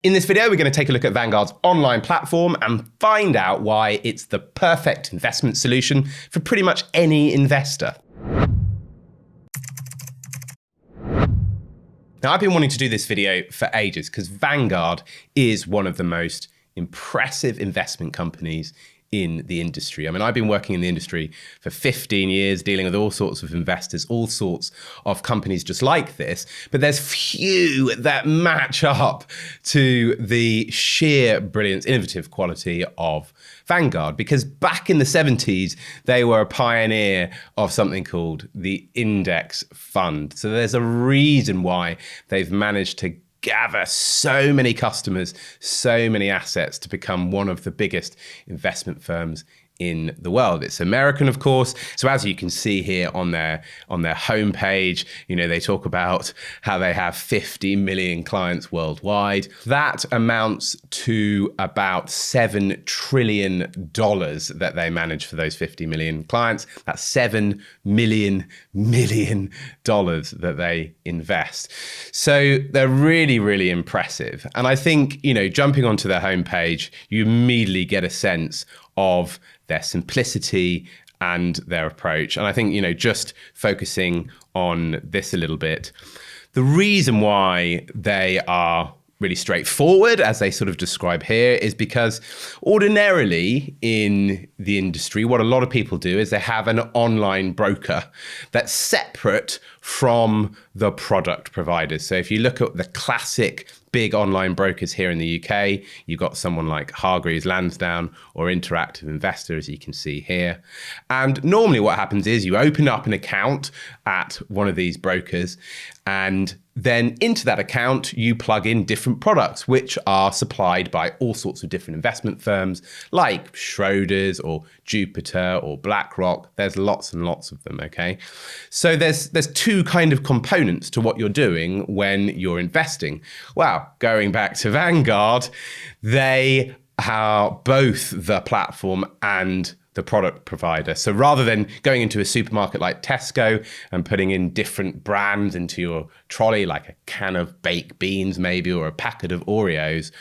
In this video, we're going to take a look at Vanguard's online platform and find out why it's the perfect investment solution for pretty much any investor. Now, I've been wanting to do this video for ages because Vanguard is one of the most impressive investment companies in the industry. I mean, I've been working in the industry for 15 years, dealing with all sorts of investors, all sorts of companies just like this, but there's few that match up to the sheer brilliance, innovative quality of Vanguard, because back in the 70s, they were a pioneer of something called the index fund. So there's a reason why they've managed to gather so many customers, so many assets to become one of the biggest investment firms in the world. It's American, of course. So as you can see here on their homepage, they talk about how they have 50 million clients worldwide. That amounts to about $7 trillion that they manage for those 50 million clients. That's $7 million that they invest. So they're really, really impressive. And I think, jumping onto their homepage, you immediately get a sense of their simplicity and their approach. And I think, just focusing on this a little bit, the reason why they are really straightforward, as they sort of describe here, is because ordinarily in the industry, what a lot of people do is they have an online broker that's separate from the product providers. So if you look at the classic big online brokers here in the UK, you've got someone like Hargreaves Lansdown or Interactive Investor, as you can see here. And normally what happens is you open up an account at one of these brokers, and then into that account, you plug in different products, which are supplied by all sorts of different investment firms like Schroders or Jupiter or BlackRock. There's lots and lots of them, okay? So there's two kind of components to what you're doing when you're investing. Well, going back to Vanguard, they are both the platform and the product provider. So rather than going into a supermarket like Tesco and putting in different brands into your trolley, like a can of baked beans maybe, or a packet of Oreos,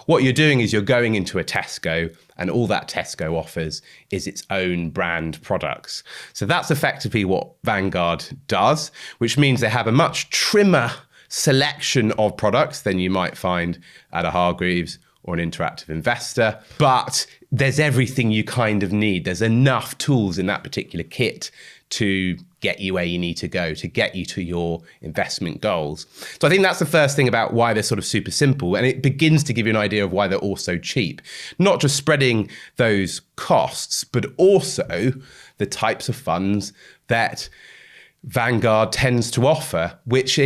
what you're doing is you're going into a Tesco, and all that Tesco offers is its own brand products. So that's effectively what Vanguard does, which means they have a much trimmer selection of products than you might find at a Hargreaves or an Interactive Investor, but there's everything you kind of need. There's enough tools in that particular kit to get you where you need to go, to get you to your investment goals. So I think that's the first thing about why they're sort of super simple. And it begins to give you an idea of why they're all so cheap. Not just spreading those costs, but also the types of funds that Vanguard tends to offer, which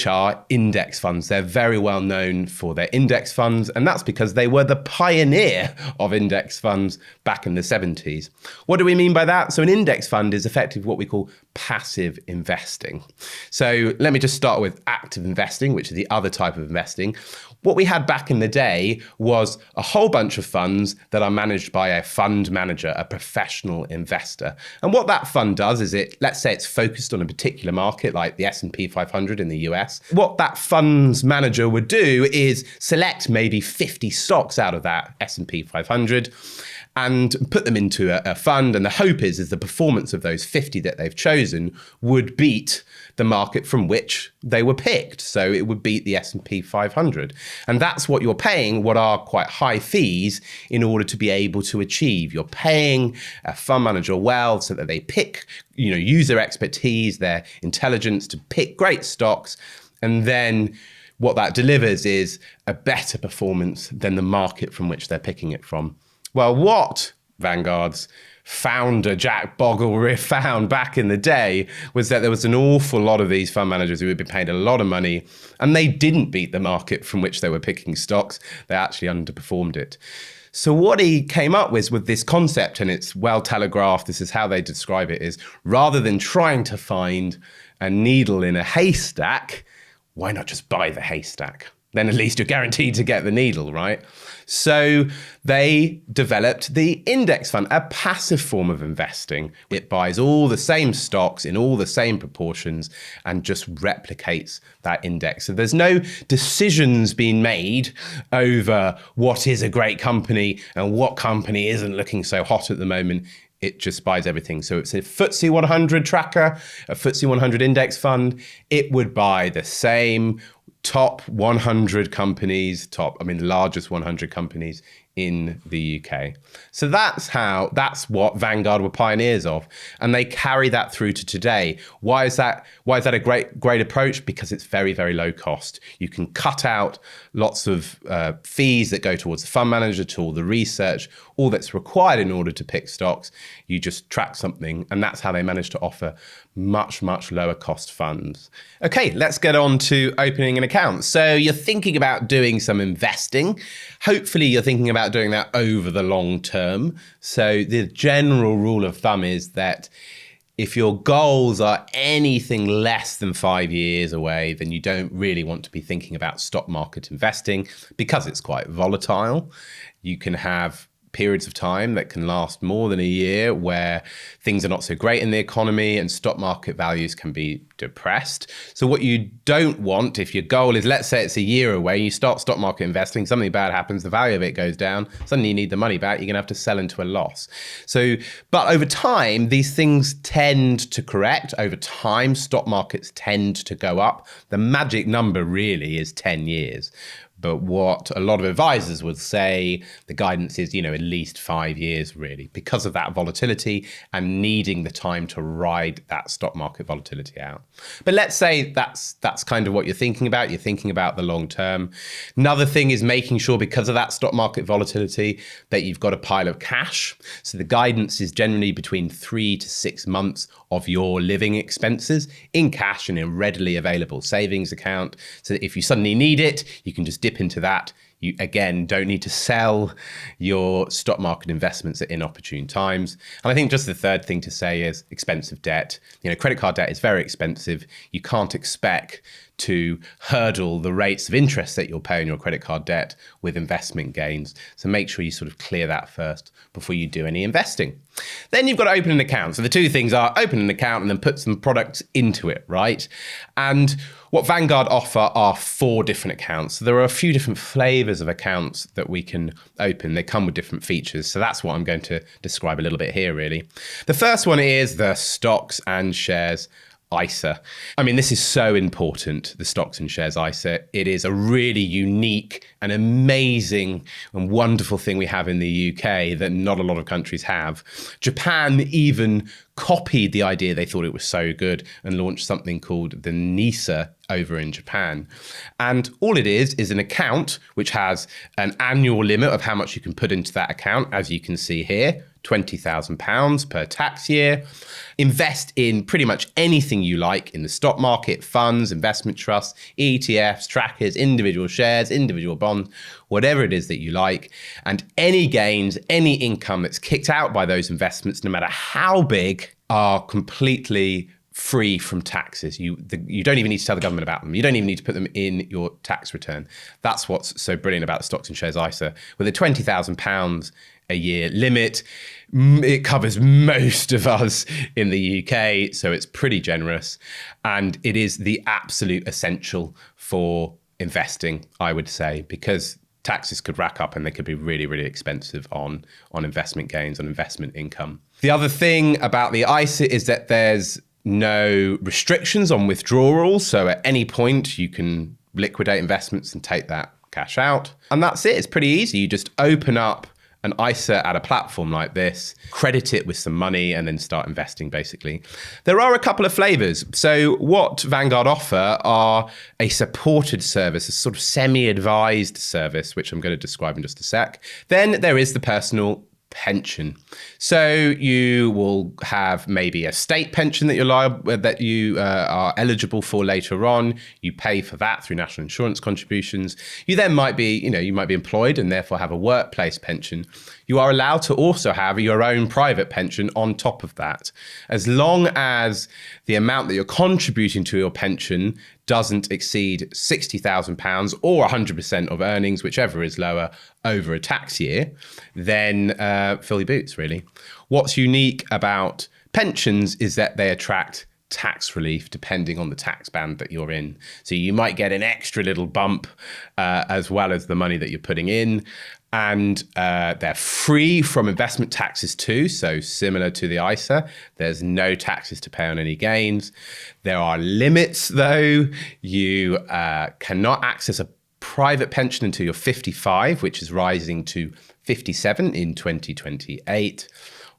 are index funds. They're very well known for their index funds, and that's because they were the pioneer of index funds back in the 70s. What do we mean by that? So an index fund is effectively what we call passive investing. So let me just start with active investing, which is the other type of investing. What we had back in the day was a whole bunch of funds that are managed by a fund manager, a professional investor. And what that fund does is let's say it's focused on a particular market like the S&P 500 in the US. What that fund's manager would do is select maybe 50 stocks out of that S&P 500 and put them into a fund. And the hope is the performance of those 50 that they've chosen would beat the market from which they were picked. So it would beat the S&P 500. And that's what you're paying, what are quite high fees, in order to be able to achieve. You're paying a fund manager well so that they pick, use their expertise, their intelligence to pick great stocks. And then what that delivers is a better performance than the market from which they're picking it from. Well, what Vanguard's founder, Jack Bogle, found back in the day was that there was an awful lot of these fund managers who had been paid a lot of money, and they didn't beat the market from which they were picking stocks. They actually underperformed it. So what he came up with this concept, and it's well telegraphed, this is how they describe it, is rather than trying to find a needle in a haystack, why not just buy the haystack? then at least you're guaranteed to get the needle, right? So they developed the index fund, a passive form of investing. It buys all the same stocks in all the same proportions and just replicates that index. So there's no decisions being made over what is a great company and what company isn't looking so hot at the moment. It just buys everything. So it's a FTSE 100 tracker, a FTSE 100 index fund. It would buy the same top 100 companies, the largest 100 companies in the UK. So that's what Vanguard were pioneers of. And they carry that through to today. Why is that a great approach? Because it's very, very low cost. You can cut out lots of fees that go towards the fund manager tool, the research, all that's required in order to pick stocks. You just track something, and that's how they manage to offer much, much lower cost funds. Okay, let's get on to opening an account. So you're thinking about doing some investing. Hopefully you're thinking about doing that over the long term. So the general rule of thumb is that if your goals are anything less than 5 years away, then you don't really want to be thinking about stock market investing because it's quite volatile. You can have periods of time that can last more than a year where things are not so great in the economy and stock market values can be depressed. So what you don't want, if your goal is, let's say it's a year away, you start stock market investing, something bad happens, the value of it goes down, suddenly you need the money back, you're gonna have to sell into a loss. But over time, these things tend to correct. Over time, stock markets tend to go up. The magic number really is 10 years. But what a lot of advisors would say, the guidance is, at least 5 years really, because of that volatility and needing the time to ride that stock market volatility out. But let's say that's kind of what you're thinking about. You're thinking about the long term. Another thing is making sure, because of that stock market volatility, that you've got a pile of cash. So the guidance is generally between 3 to 6 months of your living expenses in cash and in readily available savings account. So that if you suddenly need it, you can just dip into that. You, again, don't need to sell your stock market investments at inopportune times. And I think just the third thing to say is expensive debt. Credit card debt is very expensive. You can't expect to hurdle the rates of interest that you'll pay on your credit card debt with investment gains. So make sure you sort of clear that first before you do any investing. Then you've got to open an account. So the two things are open an account and then put some products into it, right? And what Vanguard offer are 4 different accounts. So there are a few different flavors of accounts that we can open. They come with different features. So that's what I'm going to describe a little bit here, really. The first one is the Stocks and Shares ISA. This is so important, the Stocks and Shares ISA. It is a really unique and amazing and wonderful thing we have in the UK that not a lot of countries have. Japan even copied the idea. They thought it was so good and launched something called the NISA over in Japan. And all it is an account which has an annual limit of how much you can put into that account, as you can see here. £20,000 per tax year. Invest in pretty much anything you like in the stock market, funds, investment trusts, ETFs, trackers, individual shares, individual bonds, whatever it is that you like. And any gains, any income that's kicked out by those investments, no matter how big, are completely free from taxes. You don't even need to tell the government about them. You don't even need to put them in your tax return. That's what's so brilliant about the Stocks and Shares ISA. With a £20,000 a year limit, it covers most of us in the UK, so it's pretty generous, and it is the absolute essential for investing, I would say, because taxes could rack up and they could be really, really expensive on investment gains, on investment income. The other thing about the ISA is that there's no restrictions on withdrawal, so at any point you can liquidate investments and take that cash out, and that's it. It's pretty easy. You just open up an ISA at a platform like this, credit it with some money, and then start investing, basically. There are a couple of flavors. So what Vanguard offer are a supported service, a sort of semi-advised service, which I'm going to describe in just a sec. Then there is the personal pension. So you will have maybe a state pension that you are eligible for later on. You pay for that through national insurance contributions. You then might be, you might be employed and therefore have a workplace pension. You are allowed to also have your own private pension on top of that, as long as the amount that you're contributing to your pension doesn't exceed £60,000 or 100% of earnings, whichever is lower, over a tax year, then fill your boots, really. What's unique about pensions is that they attract tax relief depending on the tax band that you're in. So you might get an extra little bump as well as the money that you're putting in. And they're free from investment taxes too. So similar to the ISA, there's no taxes to pay on any gains. There are limits though. You cannot access a private pension until you're 55, which is rising to 57 in 2028.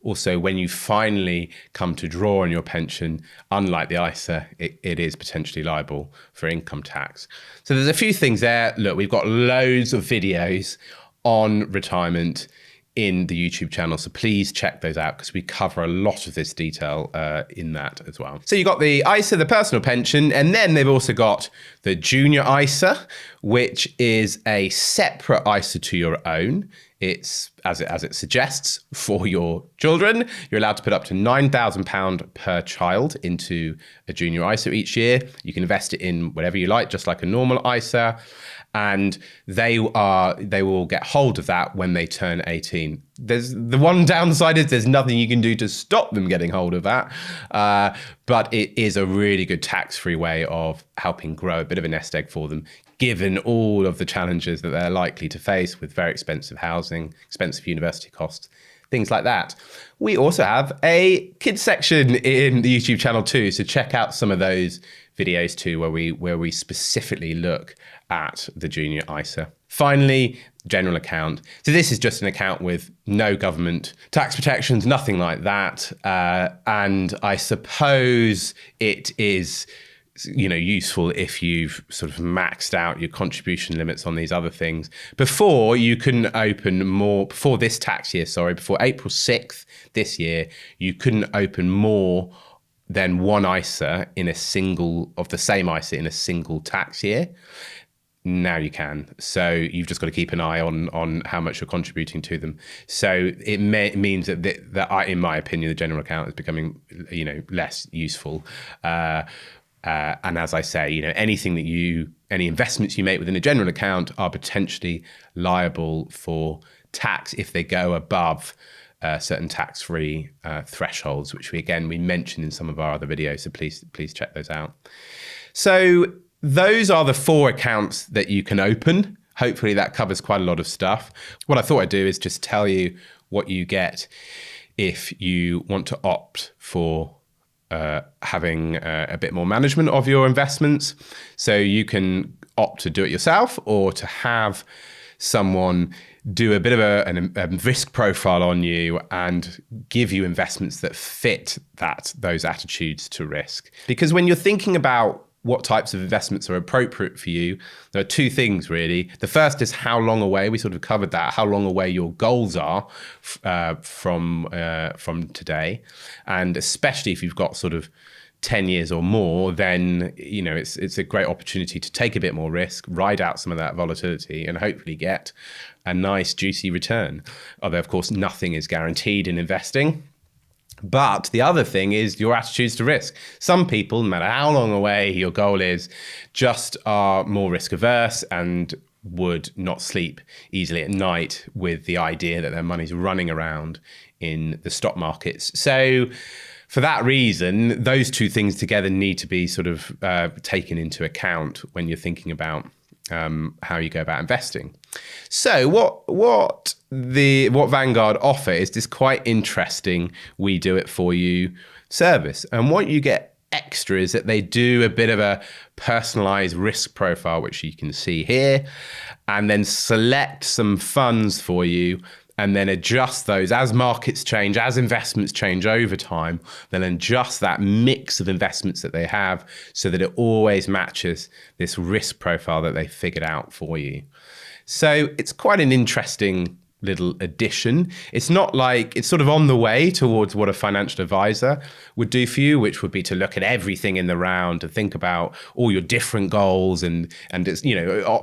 Also, when you finally come to draw on your pension, unlike the ISA, it is potentially liable for income tax. So there's a few things there. Look, we've got loads of videos on retirement in the YouTube channel. So please check those out because we cover a lot of this detail in that as well. So you've got the ISA, the personal pension, and then they've also got the junior ISA, which is a separate ISA to your own. It's, as it suggests, for your children. You're allowed to put up to £9,000 per child into a junior ISA each year. You can invest it in whatever you like, just like a normal ISA. And they will get hold of that when they turn 18. There's the one downside is there's nothing you can do to stop them getting hold of that. But it is a really good tax-free way of helping grow a bit of a nest egg for them, given all of the challenges that they're likely to face with very expensive housing, expensive university costs, things like that. We also have a kids section in the YouTube channel too. So check out some of those videos too, where we specifically look at the junior ISA. Finally, general account. So this is just an account with no government tax protections, nothing like that. And I suppose it is, useful if you've sort of maxed out your contribution limits on these other things. Before, you couldn't open more, before this tax year, before April 6th this year, you couldn't open more than one ISA in the same ISA in a single tax year. Now you can. So you've just got to keep an eye on how much you're contributing to them. So it means that in my opinion, the general account is becoming, less useful. And as I say, any investments you make within a general account are potentially liable for tax if they go above certain tax-free thresholds, which we mentioned in some of our other videos. So please check those out. So those are the 4 accounts that you can open. Hopefully that covers quite a lot of stuff. What I thought I'd do is just tell you what you get if you want to opt for having a bit more management of your investments. So you can opt to do it yourself or to have someone do a bit of a risk profile on you and give you investments that fit those attitudes to risk. Because when you're thinking about what types of investments are appropriate for you, there are 2 things really. The first is how long away, we sort of covered that, how long away your goals are from today. And especially if you've got sort of 10 years or more, then it's a great opportunity to take a bit more risk, ride out some of that volatility and hopefully get a nice juicy return. Although of course nothing is guaranteed in investing. But the other thing is your attitudes to risk. Some people, no matter how long away your goal is, just are more risk averse and would not sleep easily at night with the idea that their money's running around in the stock markets. So for that reason, those 2 things together need to be sort of taken into account when you're thinking about how you go about investing. So what Vanguard offer is this quite interesting we do it for you service. And what you get extra is that they do a bit of a personalized risk profile, which you can see here, and then select some funds for you and then adjust those as markets change, as investments change over time, then adjust that mix of investments that they have so that it always matches this risk profile that they figured out for you. So it's quite an interesting little addition. It's not like, it's sort of on the way towards what a financial advisor would do for you, which would be to look at everything in the round, to think about all your different goals, and it's,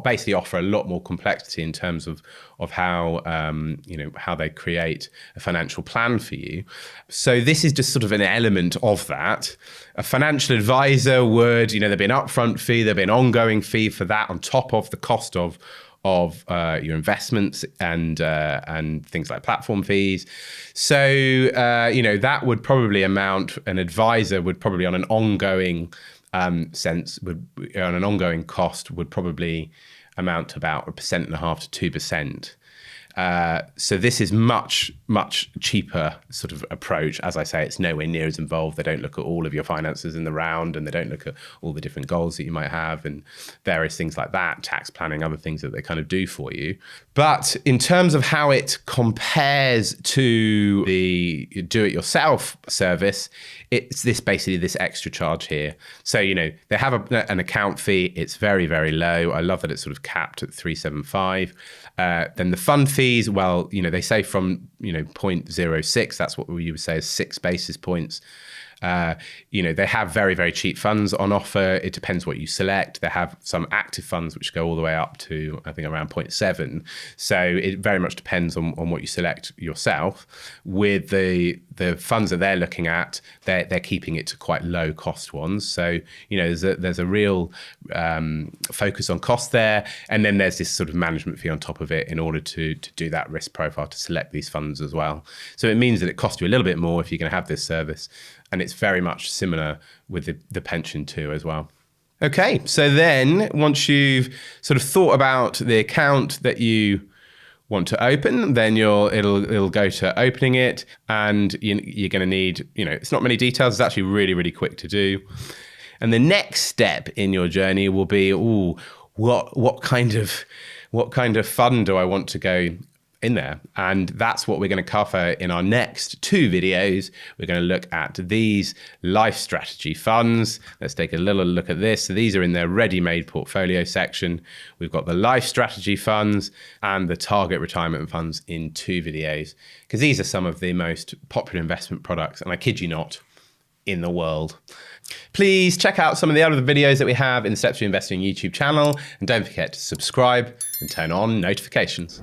basically offer a lot more complexity in terms of how how they create a financial plan for you. So this is just sort of an element of that. A financial advisor would, there'd be an upfront fee, there'd be an ongoing fee for that on top of the cost of your investments and things like platform fees. So that would probably amount, an advisor would probably on an ongoing cost would probably amount to about 1.5% to 2%. So this is much cheaper sort of approach. As I say, it's nowhere near as involved. They don't look at all of your finances in the round, and they don't look at all the different goals that you might have and various things like that, tax planning, other things that they kind of do for you. But in terms of how it compares to the do-it-yourself service, it's this extra charge here. So, they have an account fee. It's very, very low. I love that it's sort of capped at 375. Then the fund fees, well, they say from 0.06, that's what we would say is 6 basis points. They have very, very cheap funds on offer. It depends what you select. They have some active funds which go all the way up to, I think, around 0.7. So it very much depends on what you select yourself. With the funds that they're looking at, they're keeping it to quite low cost ones. So, there's a real focus on cost there. And then there's this sort of management fee on top of it in order to do that risk profile, to select these funds as well. So it means that it costs you a little bit more if you're going to have this service. And it's very much similar with the pension too as well. Okay, so then once you've sort of thought about the account that you want to open, then it'll go to opening it, and you're going to need, it's not many details. It's actually really, really quick to do. And the next step in your journey will be, what kind of fund do I want to go in there? And that's what we're going to cover in our next 2 videos. We're going to look at these life strategy funds. Let's take a little look at this. So these are in their ready-made portfolio section. We've got the life strategy funds and the target retirement funds in 2 videos, because these are some of the most popular investment products, and I kid you not, in the world. Please check out some of the other videos that we have in the Steps to Investing YouTube channel, and don't forget to subscribe and turn on notifications.